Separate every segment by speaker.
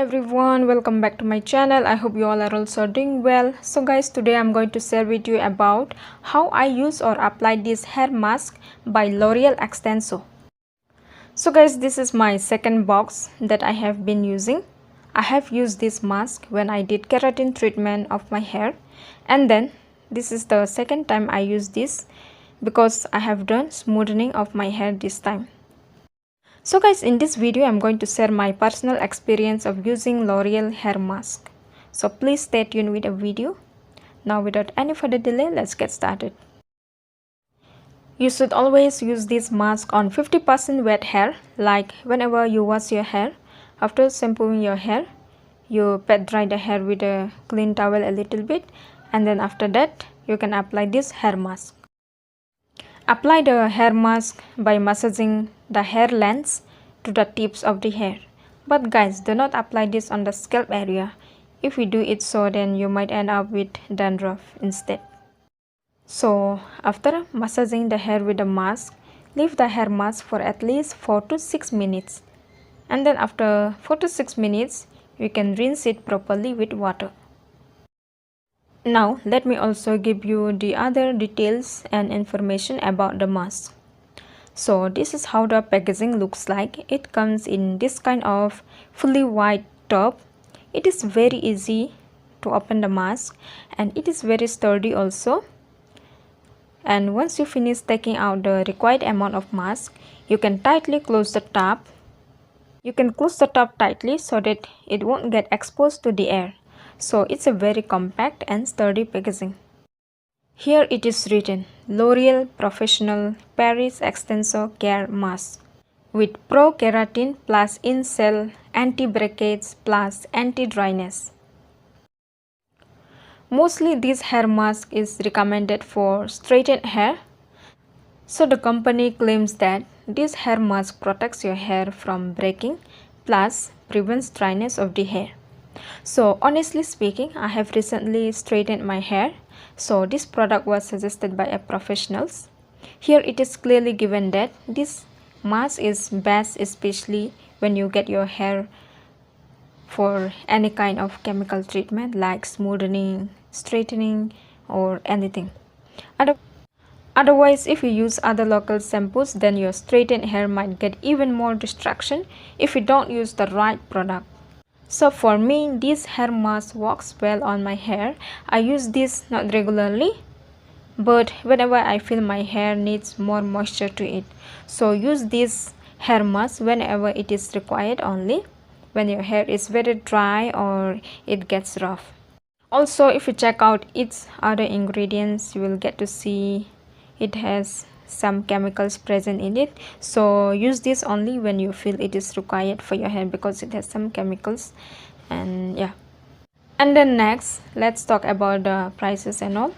Speaker 1: everyone, welcome back to my channel. I hope you all are also doing well. So guys, today I'm going to share with you about how I use or apply this hair mask by Loreal Xtenso. So guys, this is my second box that I have been using. I have used this mask when I did keratin treatment of my hair, and then this is the second time I use this because I have done smoothing of my hair this time. So guys, in this video I'm going to share my personal experience of using L'Oreal hair mask. So please stay tuned with the video. Now without any further delay, let's get started. You should always use this mask on 50% wet hair, like whenever you wash your hair. After shampooing your hair, you pat dry the hair with a clean towel a little bit, and then after that you can apply this hair mask. Apply the hair mask by massaging the hair lengths to the tips of the hair. But guys, do not apply this on the scalp area. If you do it so, then you might end up with dandruff instead. So after massaging the hair with the mask, leave the hair mask for at least 4 to 6 minutes. And then after 4 to 6 minutes, you can rinse it properly with water. Now let me also give you the other details and information about the mask. So this is how the packaging looks like. It comes in this kind of fully white tub. It is very easy to open the mask and it is very sturdy also. And once you finish taking out the required amount of mask, you can tightly close the top. You can close the top tightly so that it won't get exposed to the air. So it's a very compact and sturdy packaging. Here it is written L'Oreal Professional Paris Extenso Care Mask with Pro Keratin plus in-cell anti-breakage plus anti-dryness. Mostly this hair mask is recommended for straightened hair. So the company claims that this hair mask protects your hair from breaking plus prevents dryness of the hair. So honestly speaking, I have recently straightened my hair, so this product was suggested by a professionals. Here it is clearly given that this mask is best especially when you get your hair for any kind of chemical treatment like smoothing, straightening or anything. Otherwise, if you use other local shampoos, then your straightened hair might get even more distraction if you don't use the right product. So for me, this hair mask works well on my hair. I use this not regularly, but whenever I feel my hair needs more moisture to it. So use this hair mask whenever it is required only, when your hair is very dry or it gets rough. Also, if you check out its other ingredients, you will get to see it has some chemicals present in it. So use this only when you feel it is required for your hair because it has some chemicals. And yeah, and then next let's talk about the prices and all.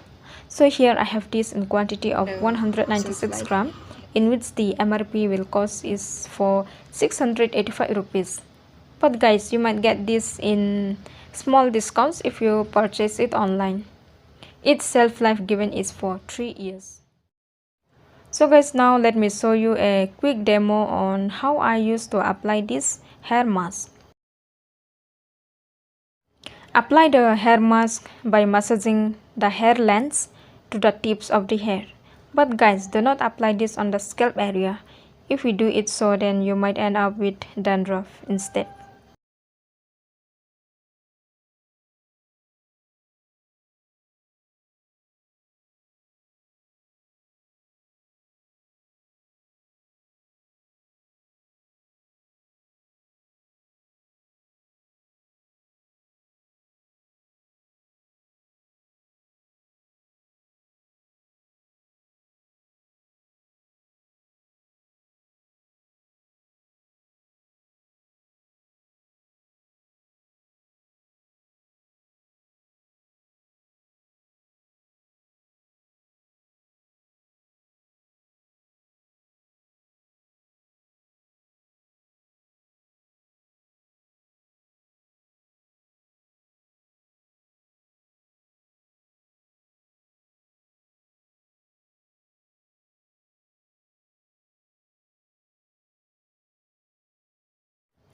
Speaker 1: So here I have this in quantity of 196 gram, in which the MRP will cost is for 685 rupees. But guys, you might get this in small discounts if you purchase it online. Its shelf life given is for 3 years. So guys, now let me show you a quick demo on how I used to apply this hair mask. Apply the hair mask by massaging the hair lengths to the tips of the hair. But guys, do not apply this on the scalp area. If you do it so, then you might end up with dandruff instead.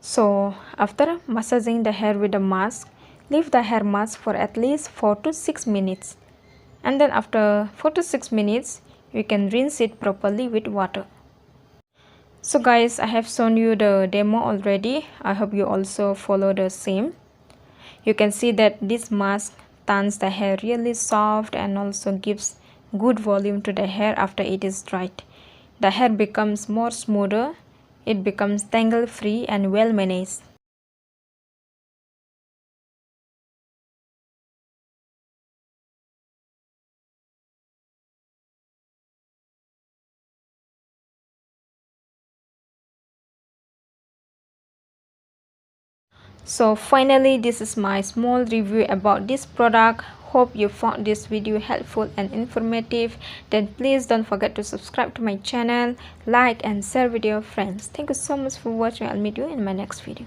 Speaker 1: So after massaging the hair with the mask, leave the hair mask for at least 4 to 6 minutes. And then after 4 to 6 minutes, you can rinse it properly with water. So guys, I have shown you the demo already. I hope you also follow the same. You can see that this mask turns the hair really soft and also gives good volume to the hair after it is dried. The hair becomes more smoother, it becomes tangle free and well managed. So finally, this is my small review about this product. Hope you found this video helpful and informative. Then please don't forget to subscribe to my channel, like and share with your friends. Thank you so much for watching. I'll meet you in my next video.